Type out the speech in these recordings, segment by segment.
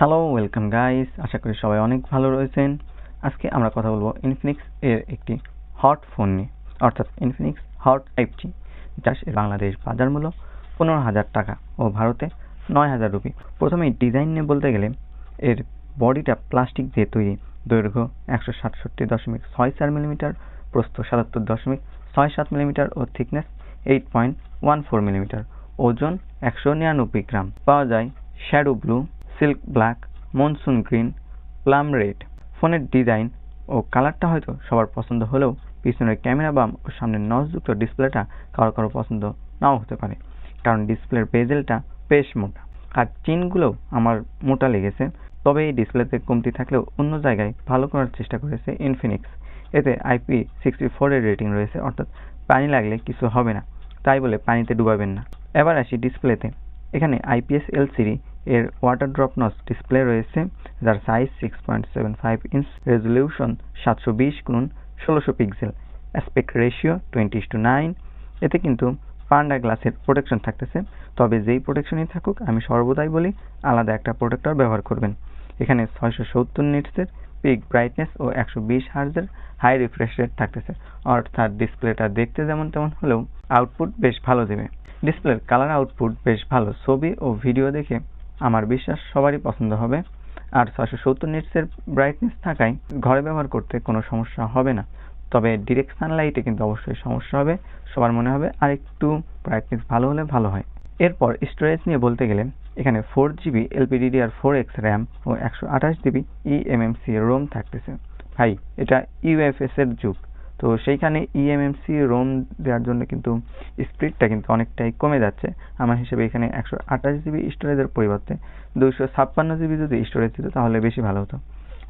Hello, welcome guys. আশা করি সবাই অনেক ভালো রয়েছেন। আজকে আমরা কথা বলবো ইনফিনিক্স এর একটি হট ফোন নিয়ে, অর্থাৎ ইনফিনিক্স হট 5G, যার বাংলাদেশ বাজার মূল্য 15,000 টাকা ও ভারতে 9,000 রুপি। প্রথমে ডিজাইন নিয়ে বলতে গেলে এর বডিটা প্লাস্টিক দিয়ে তৈরি, দৈর্ঘ্য 167.64 মিলিমিটার, প্রস্থ 77.67 মিলিমিটার ও থিকনেস 8.14 মিলিমিটার, ওজন 199 গ্রাম। পাওয়া যায় shadow blue, silk black, monsoon green, plum red. ফোনের ডিজাইন ও কালারটা হয়তো সবার পছন্দ হলেও পিছনের ক্যামেরা বাম ও সামনের নচযুক্ত ডিসপ্লেটা কারো কারো পছন্দ নাও হতে পারে, কারণ ডিসপ্লের বেজেলটা বেশ মোটা আর চিনগুলোও আমার মোটা লেগেছে। তবে এই ডিসপ্লেতে কমতি থাকলেও অন্য জায়গায় ভালো করার চেষ্টা করেছে ইনফিনিক্স। এতে IP64 এর রেটিং রয়েছে, অর্থাৎ পানি লাগলে কিছু হবে না, তাই বলে পানিতে ডুবাবেন না। এবার আসি ডিসপ্লেতে। এখানে IPS LCD এর ওয়াটার ড্রপ নচ ডিসপ্লে রয়েছে, যার size 6.75 inch, resolution 720x1600 pixel, aspect ratio 20:9। এতে কিন্তু পান্ডা গ্লাসের প্রোটেকশন থাকতেছে, তবে যেই প্রোটেকশনই থাকুক আমি সর্বদাই বলি আলাদা একটা প্রোটেক্টর ব্যবহার করবেন। এখানে 670 নিটসের পিক ব্রাইটনেস ও 120 হার্জের হাই রিফ্রেশ রেট থাকতেছে, অর্থাৎ ডিসপ্লেটা দেখতে যেমন তেমন হলেও আউটপুট বেশ ভালো দেবে। ডিসপ্লের কালার আউটপুট বেশ ভালো, ছবি ও ভিডিও দেখে আমার বিশ্বাস সবারই পছন্দ হবে। আর 670 নিটসের ব্রাইটনেস থাকায় ঘরে ব্যবহার করতে কোনো সমস্যা হবে না, তবে ডিরেক্ট সানলাইটে কিন্তু অবশ্যই সমস্যা হবে। সবার মনে হবে আর একটু ব্রাইটনেস ভালো হলে ভালো হয়। এরপর স্টোরেজ নিয়ে বলতে গেলে এখানে 4GB LPDDR4X র্যাম ও 128GB eMMC রোম থাকতেছে। ভাই, এটা UFS এর যুগ, তো সেইখানে eMMC রোম দেওয়ার জন্য কিন্তু স্পিডটা কিন্তু অনেকটাই কমে যাচ্ছে। আমার হিসেবে এখানে 128GB স্টোরেজের পরিবর্তে 256GB যদি স্টোরেজ দিত তাহলে বেশি ভালো হতো।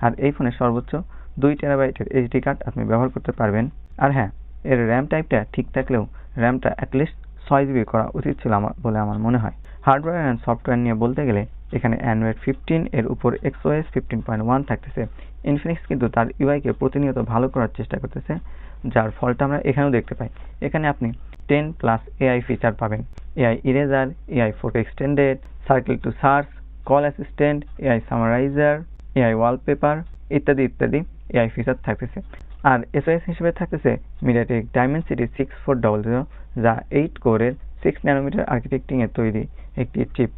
আর এই ফোনে সর্বোচ্চ 2TB এইচডি কার্ড আপনি ব্যবহার করতে পারবেন। আর হ্যাঁ, এর র্যাম টাইপটা ঠিক থাকলেও র্যামটা অ্যাটলিস্ট 6GB করা উচিত ছিল বলে আমার মনে হয়। হার্ডওয়্যার অ্যান্ড সফটওয়্যার নিয়ে বলতে গেলে এখানে অ্যান্ড্রয়েড 15 এর উপর XOS 15.1 থাকতেছে। ইনফিনিক্স কিন্তু তার ইউআইকে প্রতিনিয়ত ভালো করার চেষ্টা করতেছে, যার ফলটা আমরা এখানেও দেখতে পাই। এখানে আপনি 10+ AI ফিচার পাবেন, AI eraser, AI photo extended, circle to search, call assistant, AI summariser, AI wallpaper ইত্যাদি ইত্যাদি AI ফিচার থাকতেছে। আর এসওএস হিসেবে থাকতেছে মিডিয়াটেক ডাইমেনসিটি 6400, যা 8 কোরের 6 ন্যানোমিটার আর্কিটেকচারে তৈরি একটি চিপ।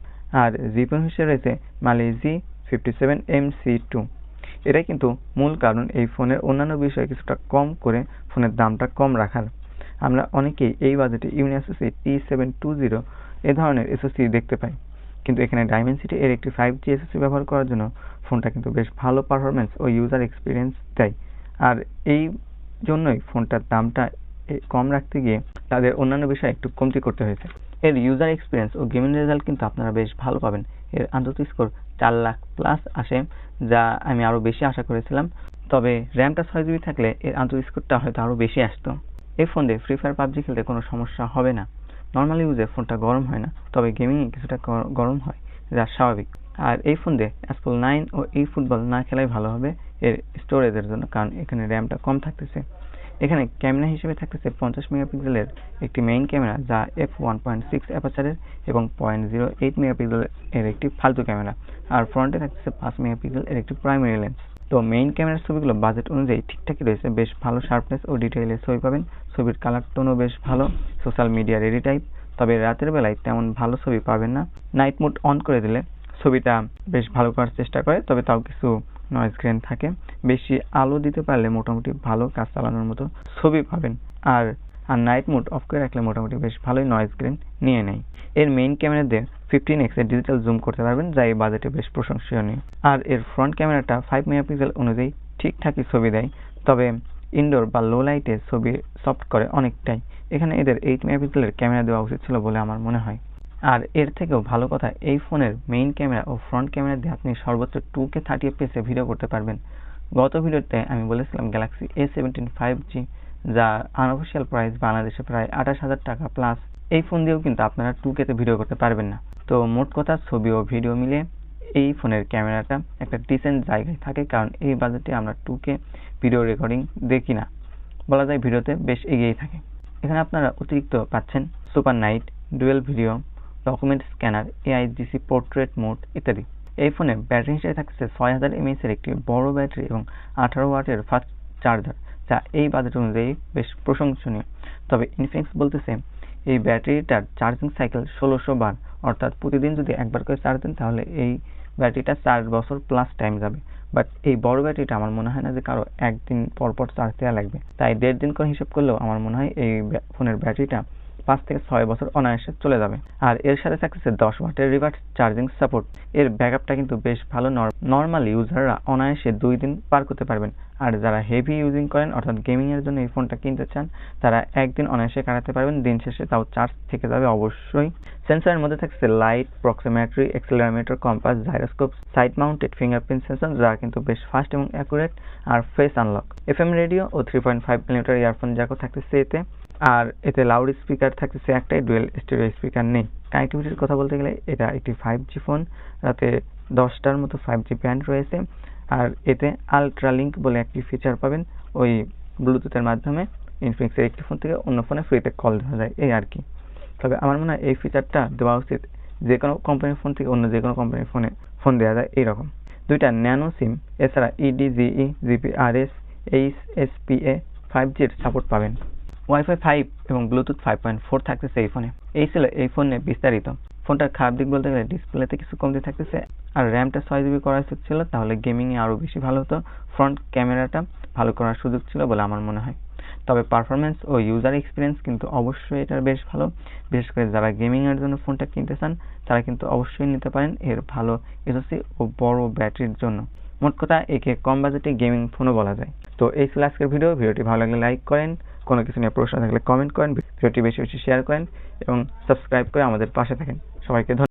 আর জিপিইউ হিসেবে রয়েছে Mali G57MC2। এটাই কিন্তু মূল কারণ এই ফোনের অন্যান্য বিষয়ে কিছুটা কম করে ফোনের দামটা কম রাখার। আমরা অনেকেই এই বাজেটে ইউনিএসওসি T720 এ ধরনের এসওসি দেখতে পাই, কিন্তু এখানে ডাইমেনসিটি এর একটি 5G এসওসি ব্যবহার করার জন্য ফোনটা কিন্তু বেশ ভালো পারফরমেন্স ও ইউজার এক্সপিরিয়েন্স দেয়। আর এই জন্যই ফোনটার দামটা কম রাখতে গিয়ে তাদের অন্যান্য বিষয়ে একটু কমতি করতে হয়েছে। এর ইউজার এক্সপিরিয়েন্স ও গেমিং রেজাল্ট কিন্তু আপনারা বেশ ভালো পাবেন। এর আন্তর্জাতিক স্কোর 4 লাখ প্লাস আসে, যা আমি আরও বেশি আশা করেছিলাম। তবে র্যামটা 6GB থাকলে এর আন্তর্জাতিক স্কোরটা হয়তো আরও বেশি আসতো। এই ফোন দিয়ে ফ্রি ফায়ার পাবজি খেলতে কোনো সমস্যা হবে না। নর্মাল ইউজে ফোনটা গরম হয় না, তবে গেমিংয়ে কিছুটা গরম হয়, যা স্বাভাবিক। আর এই ফোন দিয়ে অ্যাসফল 9 ও ফুটবল না খেলাই ভালো হবে এর স্টোরেজের জন্য, কারণ এখানে র্যামটা কম থাকতেছে। এখানে ক্যামেরা হিসেবে থাকতেছে 50 মেগাপিক্সেলের একটি মেইন ক্যামেরা, যা f1.6 অ্যাপারচারের এবং 0.08 মেগাপিক্সেল এর একটি ফালতু ক্যামেরা। আর ফ্রন্টে থাকতেছে 5 মেগাপিক্সেল এর একটি প্রাইমারি লেন্স। তো মেইন ক্যামেরার ছবিগুলো বাজেট অনুযায়ী ঠিকঠাকই রয়েছে, বেশ ভালো শার্পনেস ও ডিটেইলের ছবি পাবেন। ছবির কালার টোনও বেশ ভালো, সোশ্যাল মিডিয়া রেডি টাইপ। তবে রাতের বেলায় তেমন ভালো ছবি পাবেন না। নাইট মোড অন করে দিলে ছবিটা বেশ ভালো করার চেষ্টা করে, তবে তাও কিছু নয়েজ গ্রেন থাকে। বেশি আলো দিতে পারলে মোটামুটি ভালো কাজ চালানোর মতো ছবি পাবেন। আর নাইট মোড অফ করে রাখলে মোটামুটি বেশ ভালোই নয়েজ গ্রেন নিয়ে নেয়। এর মেইন ক্যামেরা দিয়ে 15x এর ডিজিটাল জুম করতে পারবেন, যা এই বাজেটে বেশ প্রশংসনীয়। আর এর ফ্রন্ট ক্যামেরাটা 5 মেগাপিক্সেল অনুযায়ী ঠিকঠাকই ছবি দেয়, তবে ইনডোর বা লো লাইটে ছবি সফট করে অনেকটাই। এখানে এদের 8 মেগাপিক্সেলের ক্যামেরা দেওয়া উচিত ছিল বলে আমার মনে হয়। আর এর থেকেও ভালো কথা, এই ফোনের মেইন ক্যামেরা ও ফ্রন্ট ক্যামেরা দিয়ে আপনি সর্বোচ্চ 2K 30fps এ ভিডিও করতে পারবেন। গত ভিডিওতে আমি বলেছিলাম গ্যালাক্সি A17 5G, যা আনঅফিসিয়াল প্রাইস বাংলাদেশে প্রায় 28,000 টাকা প্লাস। এই ফোন দিয়েও কিন্তু আপনারা 2K তে ভিডিও করতে পারবেন না। তো মোট কথা, ছবি ও ভিডিও মিলিয়ে এই ফোনের ক্যামেরাটা একটা ডিসেন্ট জায়গায় থাকে, কারণ এই বাজেটে আমরা 2K ভিডিও রেকর্ডিং দেখি না, বলা যায় ভিডিওতে বেশ এগিয়েই থাকে। এখানে আপনারা অতিরিক্ত পাচ্ছেন super night, dual video, document scanner, AIGC portrait mode ইত্যাদি। এই ফোনে ব্যাটারি হিসেবে থাকছে 6000 mAh এর একটি বড় ব্যাটারি এবং 18 ওয়াটের ফাস্ট চার্জার, যা এই বাজেট অনুযায়ী বেশ প্রশংসনীয়। তবে ইনফিনিক্স বলতেছে এই ব্যাটারিটার চার্জিং সাইকেল 1600 বার, অর্থাৎ প্রতিদিন যদি একবার করে চার্জ দেন তাহলে এই ব্যাটারিটা 4 বছর প্লাস টাইম যাবে। বাট এই বড় ব্যাটারিটা আমার মনে হয় না যে কারো একদিন পর পর চার্জ দেওয়া লাগবে, তাই 1.5 দিন করে হিসেব করলেও আমার মনে হয় এই ফোনের ব্যাটারিটা 5 থেকে 6 বছর অনায়াসে চলে যাবে। আর এর সাথে থাকছে 10 ওয়াটের রিভার্স চার্জিং সাপোর্ট। এর ব্যাকআপটা কিন্তু বেশ ভালো, নর্মাল ইউজাররা অনায়াসে 2 দিন পার করতে পারবেন। আর যারা হেভি ইউজিং করেন অর্থাৎ গেমিং এর জন্য এই ফোনটা কিনতে চান তারা একদিন অনায়াসে কাটাতে পারবেন, দিন শেষে তাও চার্জ থেকে যাবে অবশ্যই। সেন্সরের মধ্যে থাকছে light, proximetry, accelerometer, compass, gyroscope, side mounted fingerprint sensor যা কিন্তু বেশ ফাস্ট এবং অ্যাকুরেট, আর ফেস আনলক, FM রেডিও ও 3.5 মিলিমিটার ইয়ারফোন জ্যাকও থাকতেছে এতে। আর এতে লাউড স্পিকার থাকতেছে একটাই, ডুয়েল স্টেরিও স্পিকার নেই। কানেক্টিভিটির কথা বলতে গেলে এটা একটি 5G ফোন, রাতে 10টার মতো 5G ব্যান্ড রয়েছে। আর এতে আলট্রা লিঙ্ক বলে একটি ফিচার পাবেন, ওই ব্লুটুথের মাধ্যমে ইনফিনিক্সের একটি ফোন থেকে অন্য ফোনে ফ্রিতে কল দেওয়া যায়, এই আর কি। তবে আমার মনে হয় এই ফিচারটা দেওয়া উচিত, যে কোনো কোম্পানির ফোন থেকে অন্য যে কোনো কোম্পানির ফোনে ফোন দেওয়া যায় এইরকম। 2টা ন্যানো সিম, এছাড়া EDGE, GPRS, HSPA 5G'র সাপোর্ট পাবেন। ওয়াইফাই 5 এবং ব্লুটুথ 5.4 থাকতেছে এই ফোনে। এই ছিল এই ফোনে বিস্তারিত। ফোনটার খারাপ দিক বলতে গেলে ডিসপ্লেতে কিছু কমতি থাকতেছে, আর র্যামটা 6GB করা উচিত ছিল, তাহলে গেমিংয়ে আরও বেশি ভালো হতো। ফ্রন্ট ক্যামেরাটা ভালো করার সুযোগ ছিল বলে আমার মনে হয়। তবে পারফরমেন্স ও ইউজার এক্সপিরিয়েন্স কিন্তু অবশ্যই এটার বেশ ভালো। বিশেষ করে যারা গেমিংয়ের জন্য ফোনটা কিনতে চান তারা কিন্তু অবশ্যই নিতে পারেন এর ভালো এসওসি ও বড় ব্যাটারির জন্য। মোট কথা একে কম বাজেটে গেমিং ফোনও বলা যায়। তো এই ছিল আজকের ভিডিওটি ভালো লাগলে লাইক করেন, কোনো কিছু নিয়ে প্রশ্ন থাকলে কমেন্ট করেন, ভিডিওটি বেশি বেশি শেয়ার করেন এবং সাবস্ক্রাইব করে আমাদের পাশে থাকেন। সবাইকে ধন্যবাদ।